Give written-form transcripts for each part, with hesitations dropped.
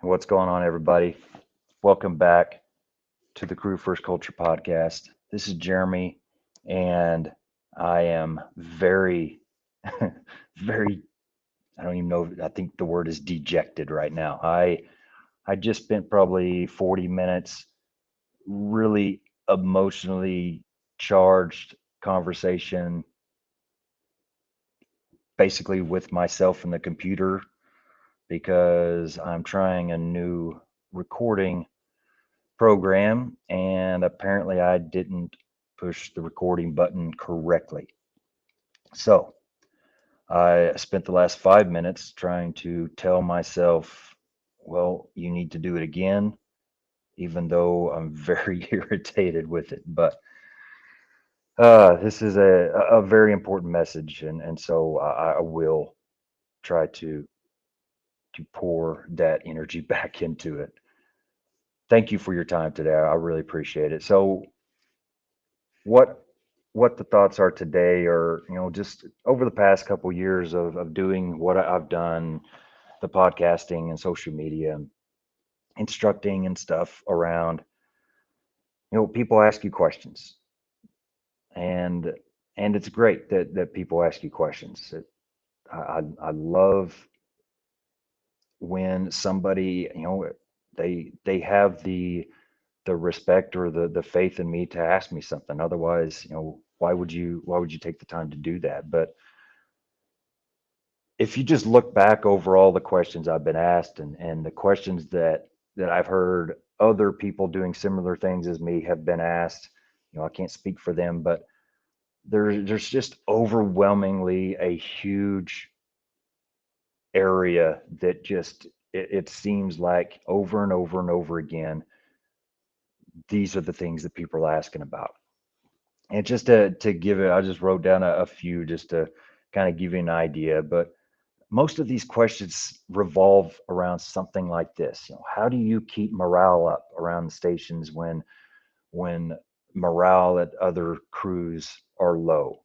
What's going on, everybody? Welcome back to the Crew First Culture podcast. This is Jeremy, and I am very, very, I don't even know, I think the word is dejected right now. I just spent probably 40 minutes really emotionally charged conversation, basically with myself and the computer, because I'm trying a new recording program, and apparently I didn't push the recording button correctly. So I spent the last 5 minutes trying to tell myself, well, you need to do it again, even though I'm very irritated with it. But this is a very important message, and so I will try to pour that energy back into it. Thank you for your time today. I really appreciate it. So what what the thoughts are today, or just over the past couple years of doing what I've done, the podcasting and social media, instructing and stuff around. People ask you questions, and it's great that people ask you questions. I love when somebody, they have the respect or the faith in me to ask me something. Otherwise, why would you take the time to do that? But if you just look back over all the questions I've been asked, and the questions that I've heard other people doing similar things as me have been asked, I can't speak for them, but there's just overwhelmingly a huge area that just it seems like over and over and over again, these are the things that people are asking about. And just to give it, I just wrote down a few just to kind of give you an idea. But most of these questions revolve around something like this. How do you keep morale up around the stations when morale at other crews are low?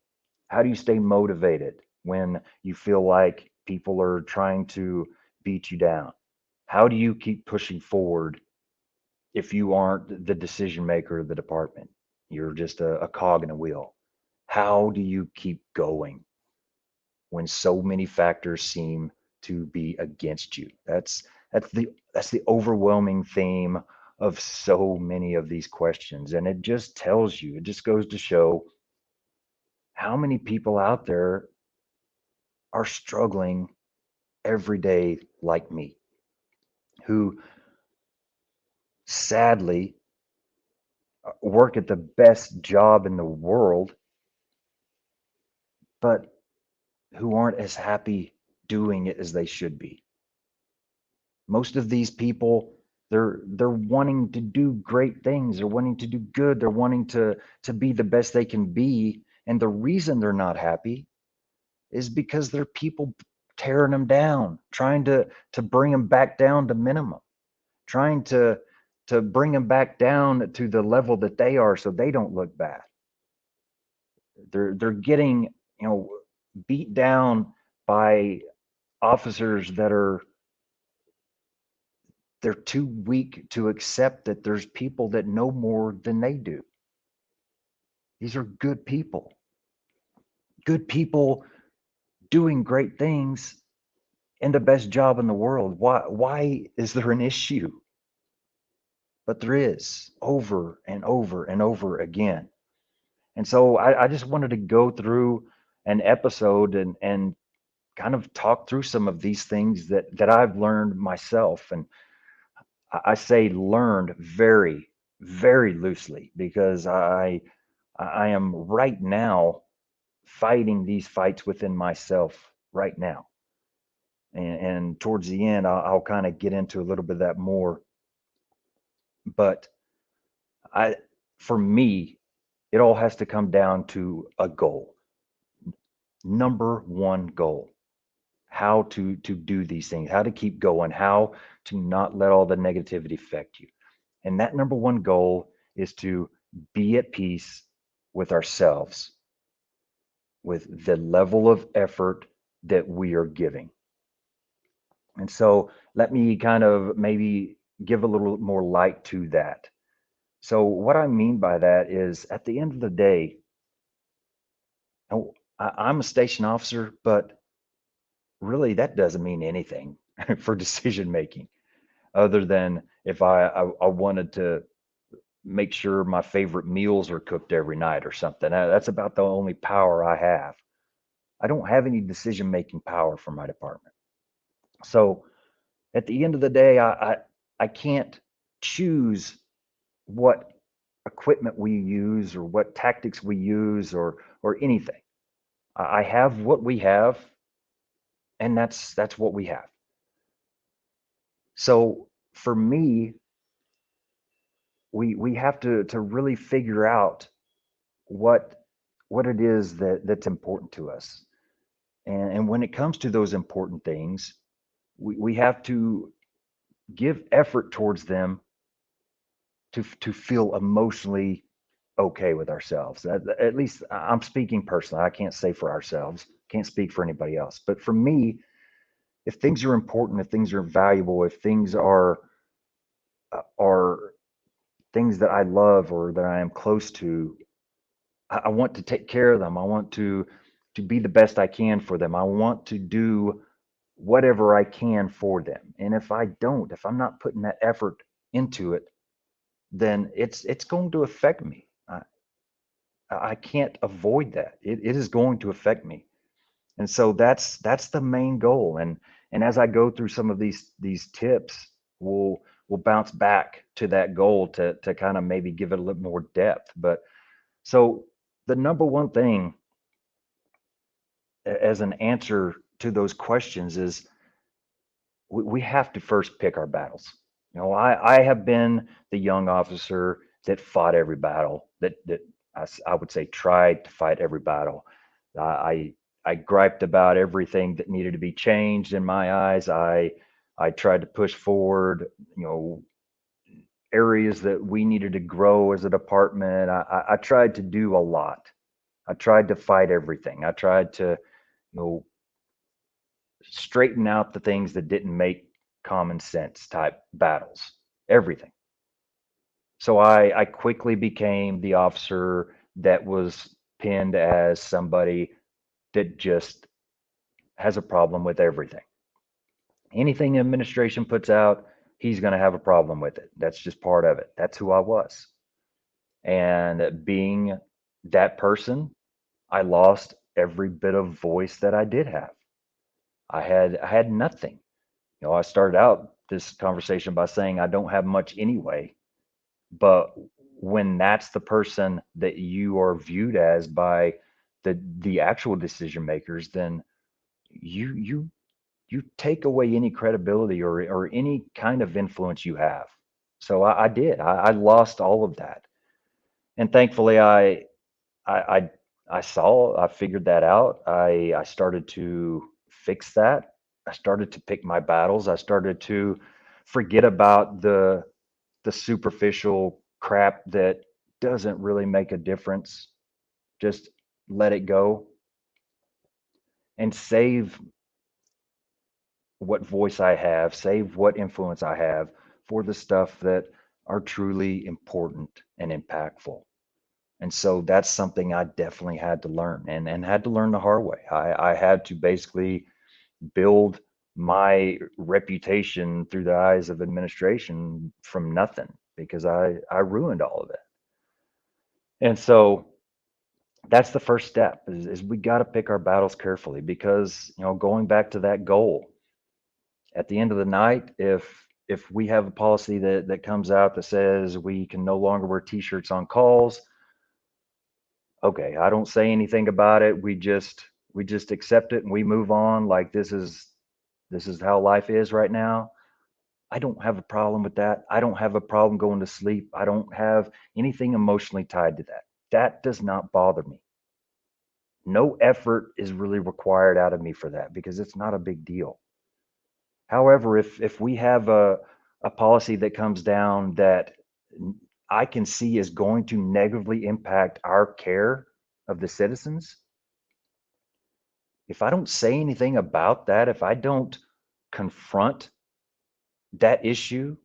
How do you stay motivated when you feel like people are trying to beat you down? How do you keep pushing forward if you aren't the decision maker of the department? You're just a cog in a wheel. How do you keep going when so many factors seem to be against you? That's the overwhelming theme of so many of these questions. And it just tells you, it just goes to show how many people out there are struggling every day like me, who sadly work at the best job in the world, but who aren't as happy doing it as they should be. Most of these people, they're wanting to do great things, they're wanting to do good, they're wanting to be the best they can be, and the reason they're not happy is because there are people tearing them down, trying to bring them back down to minimum, trying to bring them back down to the level that they are so they don't look bad. They're getting, beat down by officers that are, they're too weak to accept that there's people that know more than they do. These are good people doing great things in the best job in the world. Why is there an issue? But there is, over and over and over again. And so I just wanted to go through an episode and kind of talk through some of these things that I've learned myself. And I say learned very, very loosely, because I am right now fighting these fights within myself right now. And towards the end, I'll kind of get into a little bit of that more. But I, for me, it all has to come down to a goal. Number one goal: how to do these things, how to keep going, how to not let all the negativity affect you. And that number one goal is to be at peace with ourselves, with the level of effort that we are giving. And so let me kind of maybe give a little more light to that. So what I mean by that is at the end of the day, oh, I'm a station officer, but really that doesn't mean anything for decision making other than if I wanted to make sure my favorite meals are cooked every night or something. That's about the only power I have. I don't have any decision making power for my department. So at the end of the day, I can't choose what equipment we use or what tactics we use or anything. I have what we have, and that's what we have. So for me, we have to really figure out what what it is that's important to us. And when it comes to those important things, we have to give effort towards them to feel emotionally okay with ourselves. At least I'm speaking personally. I can't say for ourselves, can't speak for anybody else. But for me, if things are important, if things are valuable, if things are things that I love or that I am close to, I want to take care of them. I want to be the best I can for them. I want to do whatever I can for them. And if I don't, if I'm not putting that effort into it, then it's going to affect me. I can't avoid that. It is going to affect me. And so that's the main goal. And as I go through some of these tips, we'll bounce back to that goal to kind of maybe give it a little more depth. But so the number one thing as an answer to those questions is we have to first pick our battles. You know, I have been the young officer that fought every battle, that I would say tried to fight every battle. I griped about everything that needed to be changed in my eyes. I tried to push forward, you know, areas that we needed to grow as a department. I tried to do a lot. I tried to fight everything. I tried to, you know, straighten out the things that didn't make common sense type battles, everything. So I quickly became the officer that was pinned as somebody that just has a problem with everything. Anything administration puts out, he's going to have a problem with it. That's just part of it. That's who I was. And being that person, I lost every bit of voice that I did have. I had nothing. You know, I started out this conversation by saying I don't have much anyway, but when that's the person that you are viewed as by the actual decision makers, then you you take away any credibility or any kind of influence you have. So I did. I lost all of that, and thankfully I I I figured that out. I started to fix that. I started to pick my battles. I started to forget about the superficial crap that doesn't really make a difference. Just let it go and save what voice I have, save what influence I have for the stuff that are truly important and impactful. And so that's something I definitely had to learn and had to learn the hard way. I had to basically build my reputation through the eyes of administration from nothing because I ruined all of it. And so that's the first step is we got to pick our battles carefully because you know going back to that goal at the end of the night if we have a policy that comes out that says we can no longer wear t-shirts on calls, okay, I don't say anything about it. We just accept it and we move on like this is how life is right now. I don't have a problem with that. I don't have a problem going to sleep. I don't have anything emotionally tied to that. That does not bother me. No effort is really required out of me for that because it's not a big deal. However, if we have a policy that comes down that I can see is going to negatively impact our care of the citizens, if I don't say anything about that, if I don't confront that issue,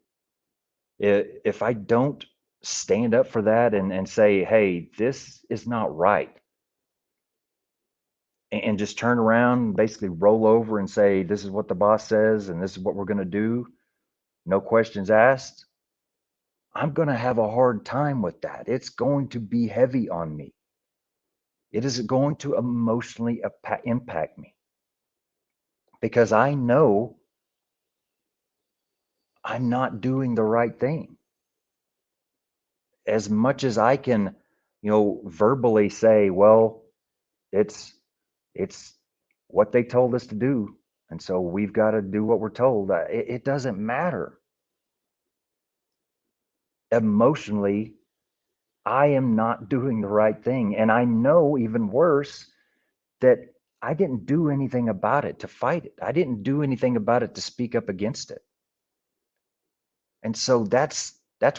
if I don't stand up for that and say, hey, this is not right, and just turn around, basically roll over and say, this is what the boss says and this is what we're going to do, no questions asked, I'm going to have a hard time with that. It's going to be heavy on me. It is going to emotionally impact me because I know I'm not doing the right thing. As much as I can, verbally say, well, it's it's what they told us to do, and so we've got to do what we're told. It doesn't matter. Emotionally, I am not doing the right thing, and I know even worse that I didn't do anything about it to fight it. I didn't do anything about it to speak up against it. And so that's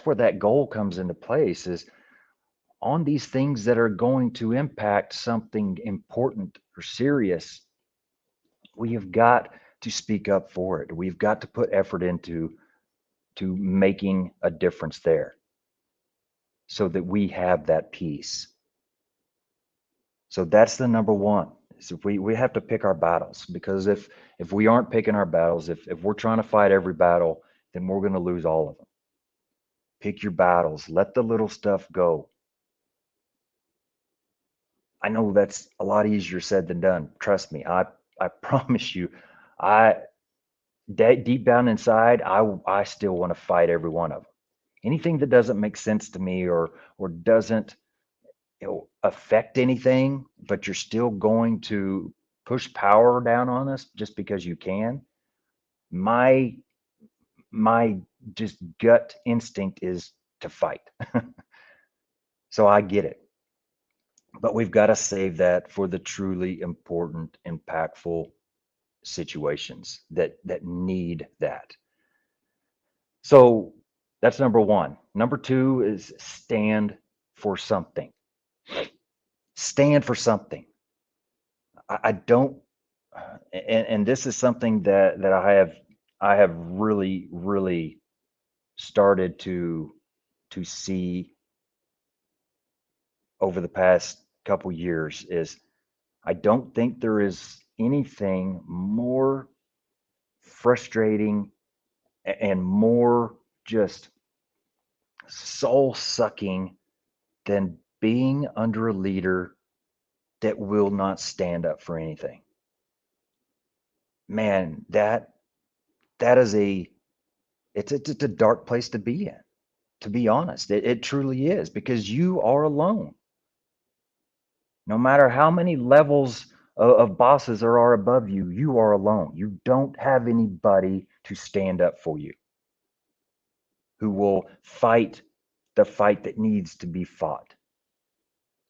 where that goal comes into place, is on these things that are going to impact something important or serious. We have got to speak up for it. We've got to put effort into to making a difference there so that we have that peace. So that's the number one. Is if we have to pick our battles, because if we aren't picking our battles, if we're trying to fight every battle, then we're going to lose all of them. Pick your battles. Let the little stuff go. I know that's a lot easier said than done. Trust me. I promise you, I deep down inside, I still want to fight every one of them. Anything that doesn't make sense to me or doesn't affect anything, but you're still going to push power down on us just because you can. My my just gut instinct is to fight. So I get it. But we've got to save that for the truly important, impactful situations that need that. So that's number one. Number two is stand for something. Stand for something. I don't, and this is something that I have really started to see over the past couple years is I don't think there is anything more frustrating and more just soul sucking than being under a leader that will not stand up for anything. Man, that is it's a dark place to be in, to be honest. It truly is, because you are alone. No matter how many levels of bosses there are above you, you are alone. You don't have anybody to stand up for you, who will fight the fight that needs to be fought.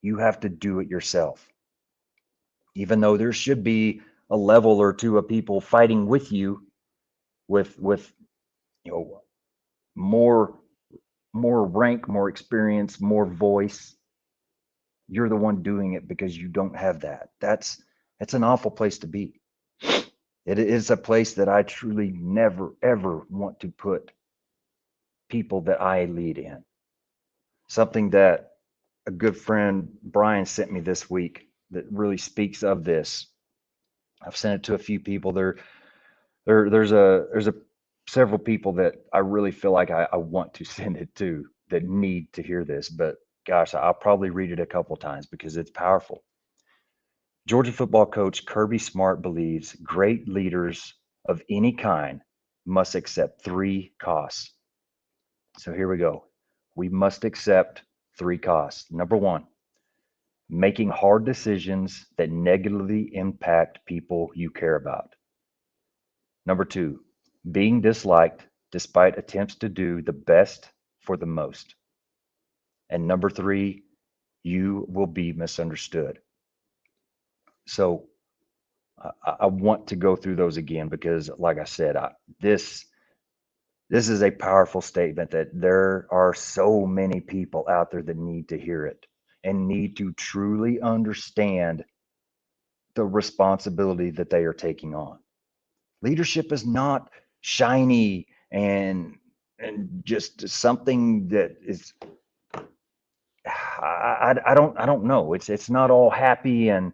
You have to do it yourself. Even though there should be a level or two of people fighting with you, with you know more more rank, more experience, more voice, you're the one doing it because you don't have that. That's an awful place to be. It is a place that I truly never ever want to put people that I lead in. Something that a good friend Brian sent me this week that really speaks of this. I've sent it to a few people. There's a several people that I really feel like I want to send it to that need to hear this. But gosh, I'll probably read it a couple times because it's powerful. Georgia football coach Kirby Smart believes great leaders of any kind must accept three costs. So here we go. We must accept three costs. Number one, making hard decisions that negatively impact people you care about. Number two, being disliked despite attempts to do the best for the most. And number three, you will be misunderstood. So I want to go through those again because, like I said, this is a powerful statement that there are so many people out there that need to hear it and need to truly understand the responsibility that they are taking on. Leadership is not shiny and just something that is I don't know. It's not all happy and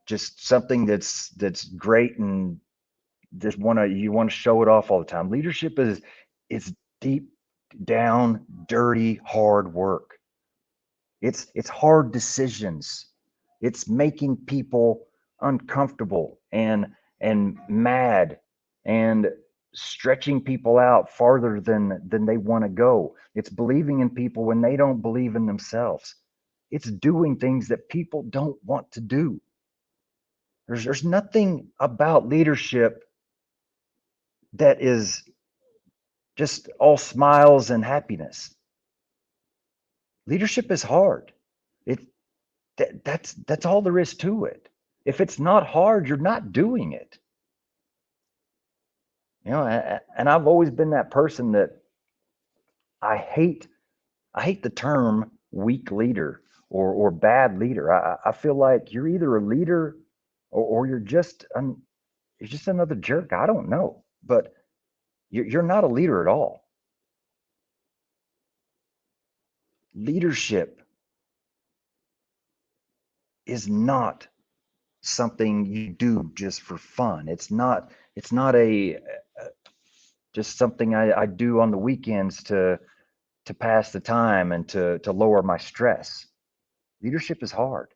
just something that's great and just want to show it off all the time. Leadership is deep down, dirty, hard work. It's hard decisions. It's making people uncomfortable and mad and stretching people out farther than they want to go. It's believing in people when they don't believe in themselves. It's doing things that people don't want to do. There's nothing about leadership that is just all smiles and happiness. Leadership is hard. It that's all there is to it. If it's not hard, you're not doing it. And I've always been that person that I hate I hate the term weak leader or bad leader. I feel like you're either a leader or you're just another jerk. I don't know, but you're not a leader at all. Leadership is not something you do just for fun. It's not a just something I do on the weekends to pass the time and to lower my stress. Leadership is hard.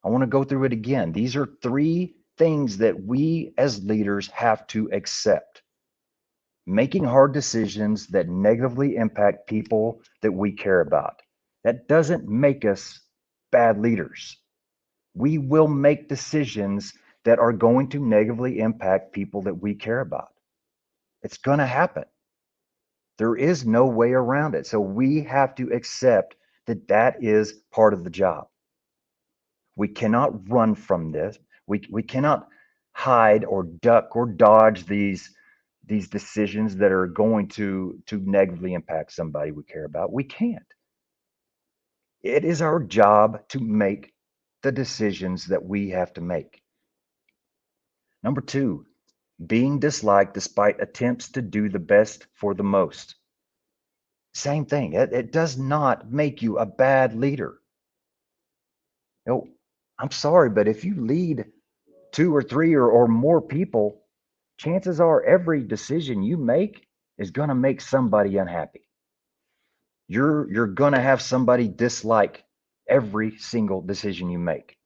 I want to go through it again. These are three things that we as leaders have to accept. Making hard decisions that negatively impact people that we care about. That doesn't make us bad leaders. We will make decisions that are going to negatively impact people that we care about. It's going to happen. There is no way around it. So we have to accept that that is part of the job. We cannot run from this. We cannot hide or duck or dodge these decisions that are going to negatively impact somebody we care about. We can't. It is our job to make the decisions that we have to make. Number two, being disliked despite attempts to do the best for the most. Same thing. It does not make you a bad leader. No, I'm sorry, but if you lead two or three or more people, chances are every decision you make is going to make somebody unhappy. You're going to have somebody dislike every single decision you make.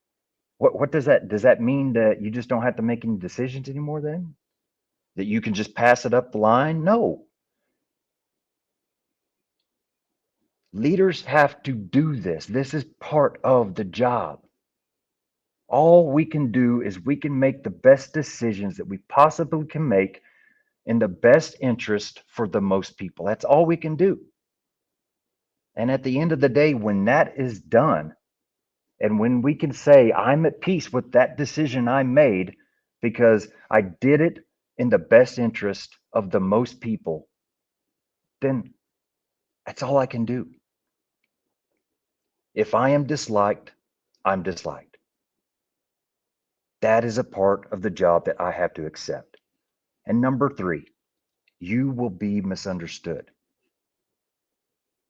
What does that mean that you just don't have to make any decisions anymore then? That you can just pass it up the line? No. Leaders have to do this. This is part of the job. All we can do is we can make the best decisions that we possibly can make in the best interest for the most people. That's all we can do. And at the end of the day, when that is done, and when we can say, I'm at peace with that decision I made because I did it in the best interest of the most people, then that's all I can do. If I am disliked, I'm disliked. That is a part of the job that I have to accept. And number three, you will be misunderstood.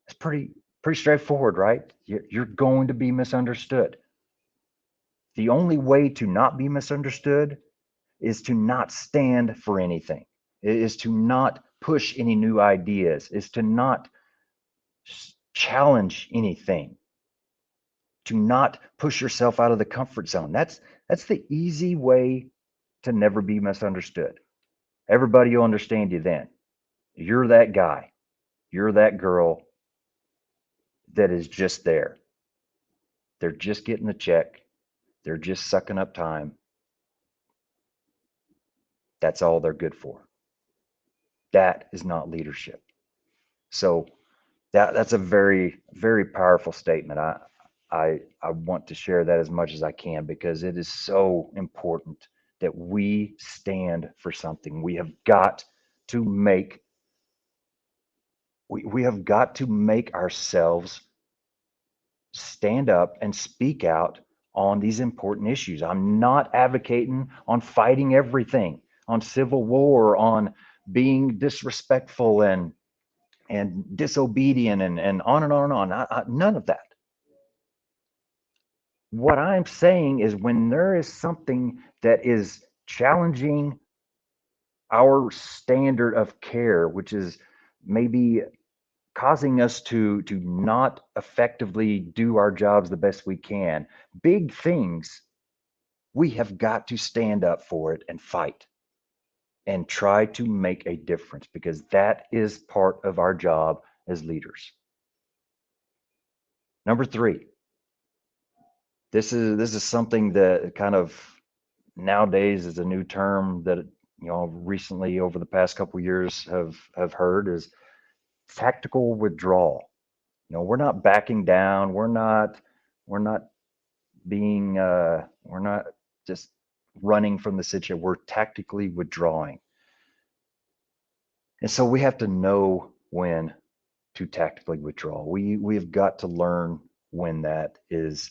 It's pretty straightforward, right? You're going to be misunderstood. The only way to not be misunderstood is to not stand for anything, is to not push any new ideas, is to not challenge anything, to not push yourself out of the comfort zone. That's the easy way to never be misunderstood. Everybody will understand you then. You're that guy. You're that girl that is just there. They're just getting the check. They're just sucking up time. That's all they're good for. That is not leadership. So that's a very powerful statement. I want to share that as much as I can because it is so important that we stand for something. To make we have got to make ourselves stand up and speak out on these important issues. I'm not advocating on fighting everything, on civil war, on being disrespectful and disobedient and on and on and on. None of that. What I'm saying is when there is something that is challenging our standard of care, which is maybe causing us to not effectively do our jobs the best we can, big things, we have got to stand up for it and fight and try to make a difference because that is part of our job as leaders. Number three, this is something that kind of nowadays is a new term that recently over the past couple of years have heard is tactical withdrawal. We're not backing down. We're not being we're not just running from the situation. We're tactically withdrawing. And so we have to know when to tactically withdraw. We've got to learn when that is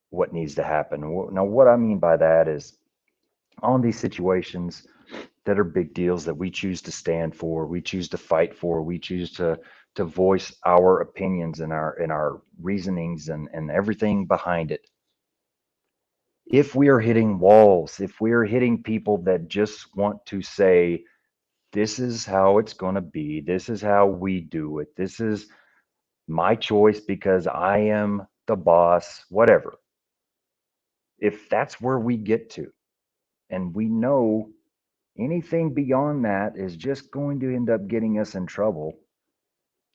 what needs to happen. Now, what I mean by that is on these situations that are big deals that we choose to stand for, we choose to fight for, we choose to voice our opinions and our reasonings and everything behind it. If we are hitting walls, if we are hitting people that just want to say, this is how it's going to be, this is how we do it, this is my choice because I am the boss, whatever. If that's where we get to, and we know anything beyond that is just going to end up getting us in trouble,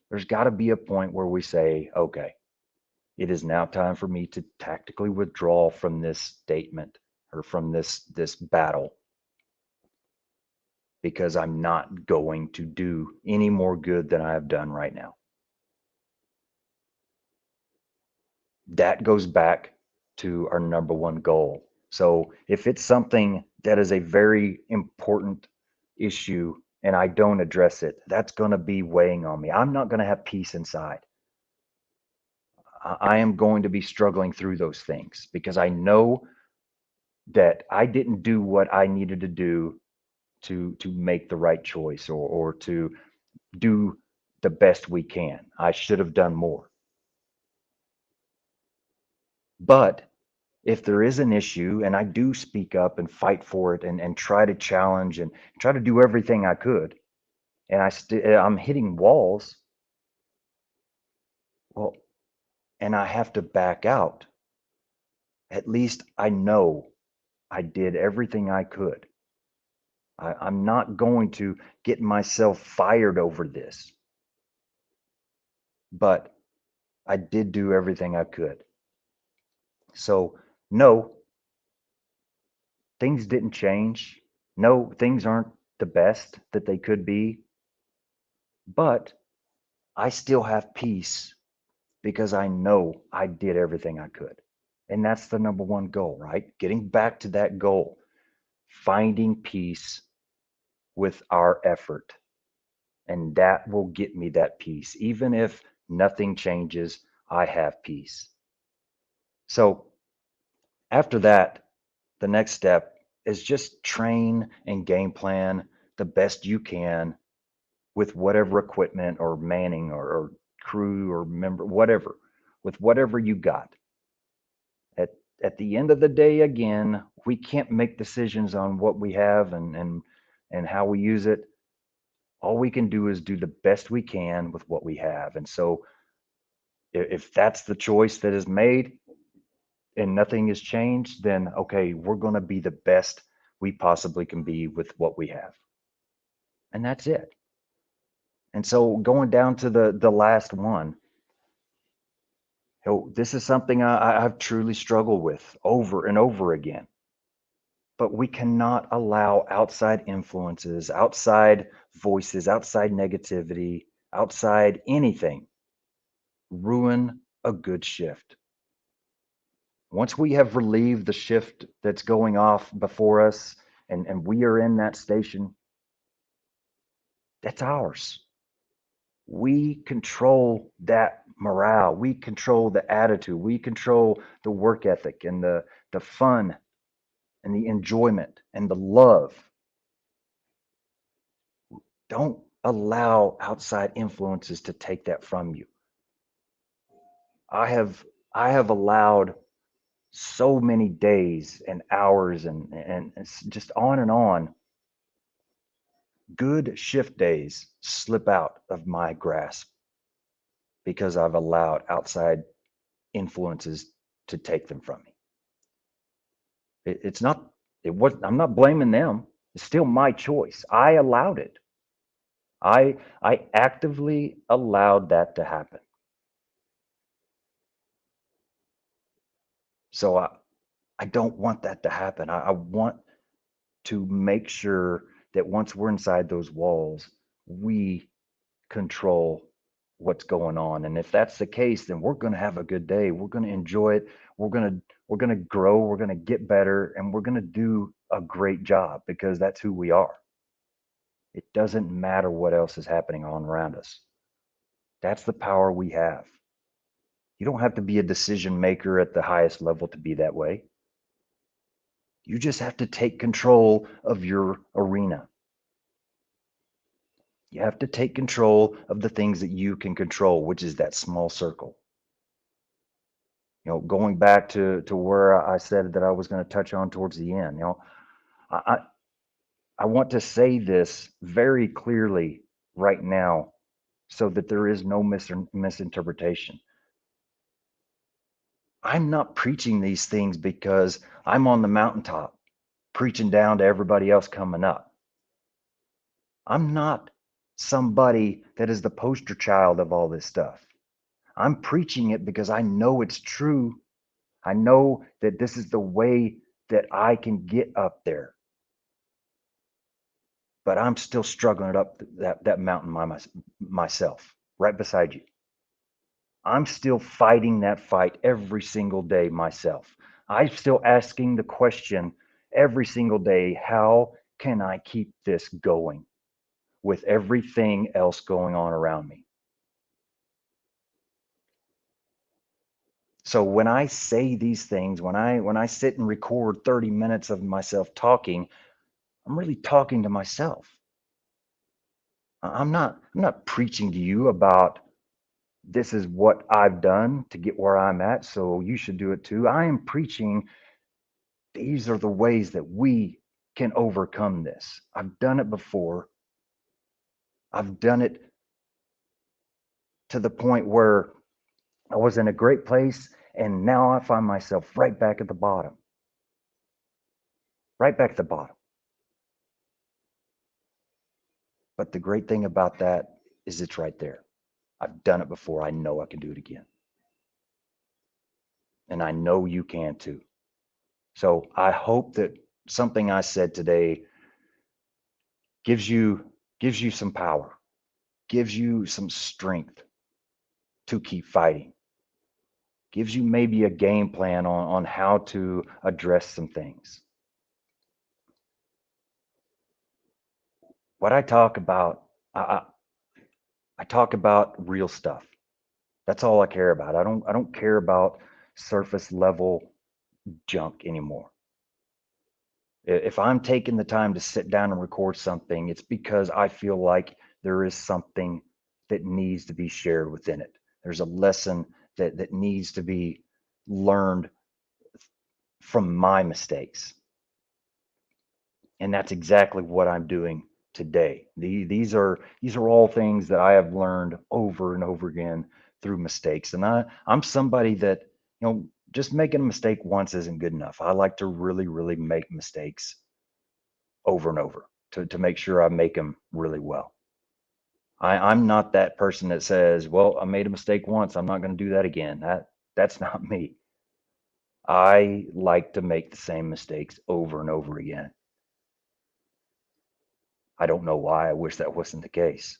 there's got to be a point where we say, okay, it is now time for me to tactically withdraw from this statement or from this battle because I'm not going to do any more good than I have done right now. That goes back to our number one goal. So if it's something that is a very important issue and I don't address it, that's going to be weighing on me. I'm not going to have peace inside. I am going to be struggling through those things because I know that I didn't do what I needed to do to make the right choice or to do the best we can. I should have done more. But if there is an issue and I do speak up and fight for it and try to challenge and try to do everything I could, and I'm hitting walls, well, and I have to back out, at least I know I did everything I could. I'm not going to get myself fired over this, but I did do everything I could. So, no, things didn't change. No, things aren't the best that they could be, but I still have peace because I know I did everything I could. And that's the number one goal, right? Getting back to that goal, finding peace with our effort. And that will get me that peace. Even if nothing changes, I have peace. So after that, the next step is just train and game plan the best you can with whatever equipment or manning or crew or member, whatever, with whatever you got. At at the end of the day, again, we can't make decisions on what we have and how we use it. All we can do is do the best we can with what we have. And so if that's the choice that is made and nothing has changed, then okay, we're going to be the best we possibly can be with what we have. And that's it. And so going down to the last one, this is something I've truly struggled with over and over again. But we cannot allow outside influences, outside voices, outside negativity, outside anything ruin a good shift. Once we have relieved the shift that's going off before us and we are in that station, that's ours. We control that morale. We control the attitude. We control the work ethic and the fun and the enjoyment and the love. Don't allow outside influences to take that from you. I have I have allowed so many days and hours and it's just on and on, good shift days slip out of my grasp because I've allowed outside influences to take them from me. It's not, it was, I'm not blaming them. It's still my choice. I allowed it. I actively allowed that to happen. So I don't want that to happen. I want to make sure that once we're inside those walls, we control what's going on. And if that's the case, then we're going to have a good day. We're going to enjoy it. We're going to grow, we're going to get better, and we're going to do a great job because that's who we are. It doesn't matter what else is happening on around us. That's the power we have. You don't have to be a decision maker at the highest level to be that way. You just have to take control of your arena. You have to take control of the things that you can control, which is that small circle. Going back to where I said that I was going to touch on towards the end, I I want to say this very clearly right now so that there is no misinterpretation. I'm not preaching these things because I'm on the mountaintop preaching down to everybody else coming up. I'm not somebody that is the poster child of all this stuff. I'm preaching it because I know it's true. I know that this is the way that I can get up there, but I'm still struggling up that mountain myself, right beside you. I'm still fighting that fight every single day myself. I'm still asking the question every single day, how can I keep this going with everything else going on around me? So when I say these things, when I sit and record 30 minutes of myself talking, I'm really talking to myself. I'm not preaching to you about this is what I've done to get where I'm at, so you should do it too. I am preaching these are the ways that we can overcome this. I've done it before. I've done it to the point where I was in a great place and now I find myself right back at the bottom. Right back at the bottom. But the great thing about that is it's right there. I've done it before. I know I can do it again. And I know you can too. So I hope that something I said today gives you gives you some power, gives you some strength to keep fighting, gives you maybe a game plan on how to address some things. What I talk about, I talk about real stuff. That's all I care about. I don't care about surface level junk anymore. If I'm taking the time to sit down and record something, it's because I feel like there is something that needs to be shared within it. There's a lesson that needs to be learned from my mistakes. And that's exactly what I'm doing today. These are all things that I have learned over and over again through mistakes. And I'm somebody that, just making a mistake once isn't good enough. I like to really, really make mistakes over and over to make sure I make them really well. I'm not that person that says, well, I made a mistake once, I'm not going to do that again. That's not me. I like to make the same mistakes over and over again. I don't know why. I wish that wasn't the case.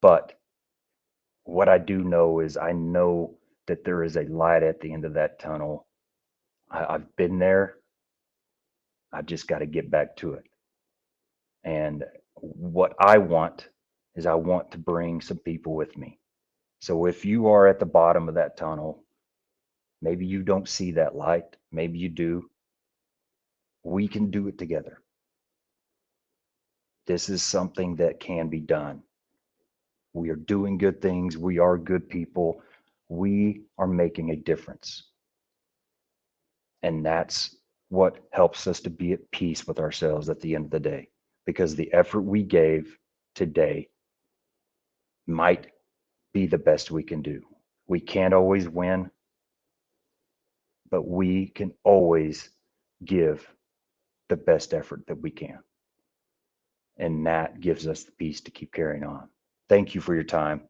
But what I do know is I know that there is a light at the end of that tunnel. I've been there. I've just got to get back to it. And what I want is I want to bring some people with me. So if you are at the bottom of that tunnel, maybe you don't see that light, maybe you do, we can do it together. This is something that can be done. We are doing good things. We are good people. We are making a difference. And that's what helps us to be at peace with ourselves at the end of the day, because the effort we gave today might be the best we can do. We can't always win, but we can always give the best effort that we can. And that gives us the peace to keep carrying on. Thank you for your time.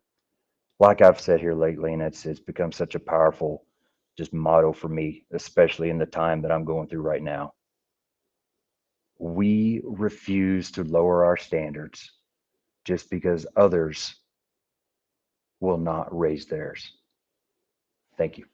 Like I've said here lately, and it's become such a powerful just motto for me, especially in the time that I'm going through right now. We refuse to lower our standards just because others will not raise theirs. Thank you.